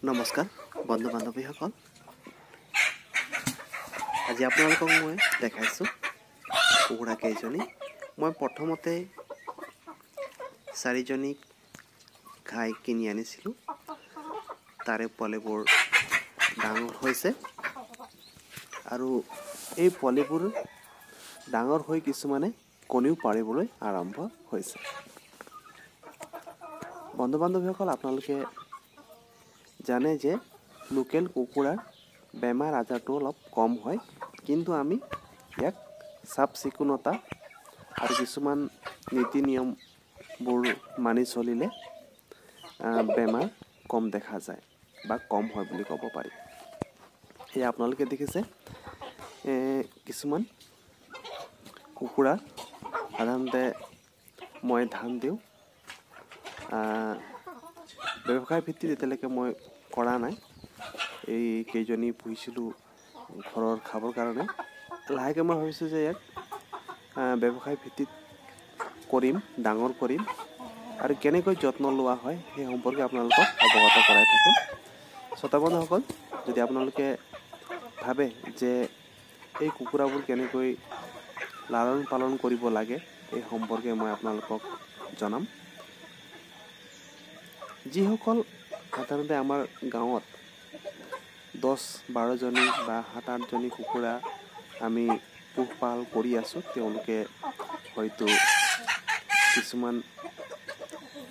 নমস্কাৰ বন্ধু বান্ধৱীসকল, আজি আপোনালোকক মই দেখাইছোঁ কুকুৰা কেইজনী। মই প্ৰথমতে 4জনী ঘাই কিনি আনিছিলোঁ। তাৰে পোৱালিবোৰ ডাঙৰ হৈছে আৰু এই পোৱালিবোৰ ডাঙৰ হৈ কিছুমানে কণীও পাৰিবলৈ আৰম্ভ হৈছে। বন্ধু বান্ধৱীসকল, আপোনালোকে জানে যে লোকেল কুকুৰাৰ বেমাৰ আজাৰটো অলপ কম হয়, কিন্তু আমি ইয়াক চাফ চিকুণতা আৰু কিছুমান নীতি নিয়মবোৰ মানি চলিলে বেমাৰ কম দেখা যায় বা কম হয় বুলি ক'ব পাৰি। সেয়া আপোনালোকে দেখিছে কিছুমান কুকুৰা সাধাৰণতে মই ধান দিওঁ। ব্যৱসায় ভিত্তিত এতিয়ালৈকে মই কৰা নাই। এই কেইজনী পুহিছিলোঁ ঘৰৰ খাবৰ কাৰণে। লাহেকৈ মই ভাবিছোঁ যে ইয়াক ব্যৱসায় ভিত্তিত কৰিম, ডাঙৰ কৰিম আৰু কেনেকৈ যত্ন লোৱা হয় সেই সম্পৰ্কে আপোনালোকক অৱগত কৰাই থাকিম। শ্ৰোতা বন্ধুসকল, যদি আপোনালোকে ভাবে যে এই কুকুৰাবোৰ কেনেকৈ লালন পালন কৰিব লাগে এই সম্পৰ্কে মই আপোনালোকক জনাম। যিসকল সাধাৰণতে আমাৰ গাঁৱত 10-12জনী বা 7-8জনী কুকুৰা আমি পোহপাল কৰি আছোঁ, তেওঁলোকে হয়তো কিছুমান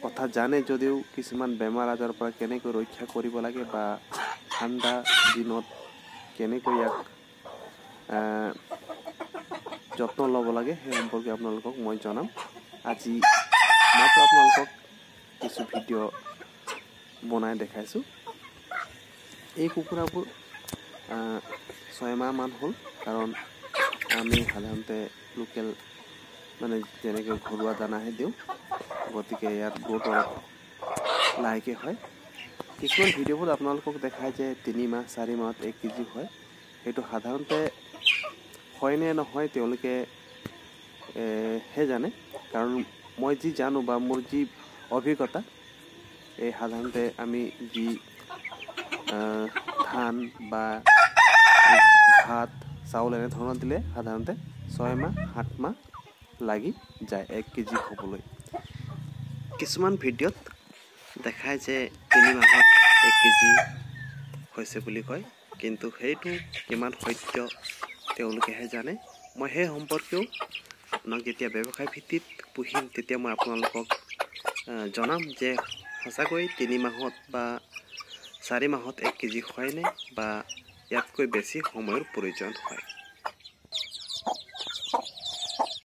কথা জানে যদিও কিছুমান বেমাৰ আজাৰৰ পৰা কেনেকৈ ৰক্ষা কৰিব লাগে বা ঠাণ্ডা দিনত কেনেকৈ ইয়াক যত্ন ল'ব লাগে সেই সম্পৰ্কে আপোনালোকক মই জনাম। আজি মাত্ৰ আপোনালোকক কিছু ভিডিঅ' বনাই দেখাইছোঁ। এই কুকুৰাবোৰ 6 মাহমান হ'ল, কাৰণ আমি সাধাৰণতে লোকেল যেনেকৈ ঘৰুৱা দানাহে দিওঁ, গতিকে ইয়াৰ গ্ৰ'থ অলপ লাহেকৈ হয়। কিছুমান ভিডিঅ'বোৰ আপোনালোকক দেখায় যে 3 মাহ 4 মাহত 1 কেজি হয়। সেইটো সাধাৰণতে হয়নে নহয় তেওঁলোকে হে জানে, কাৰণ মই যি জানো বা মোৰ যি অভিজ্ঞতা, এই সাধাৰণতে আমি যি ধান বা ভাত চাউল এনেধৰণৰ দিলে সাধাৰণতে 6 মাহ 7 মাহ লাগি যায় 1 কেজি হ'বলৈ। কিছুমান ভিডিঅ'ত দেখায় যে 3 মাহত 1 কেজি হৈছে বুলি কয়, কিন্তু সেইটো কিমান সত্য তেওঁলোকেহে জানে। মই সেই সম্পৰ্কেও আপোনাক যেতিয়া ব্যৱসায় ভিত্তিত পুহিম তেতিয়া মই আপোনালোকক জনাম যে সঁচাকৈ 3 মাহত বা 4 মাহত 1 কেজি হয়নে বা ইয়াতকৈ বেছি সময়ৰ প্ৰয়োজন হয়।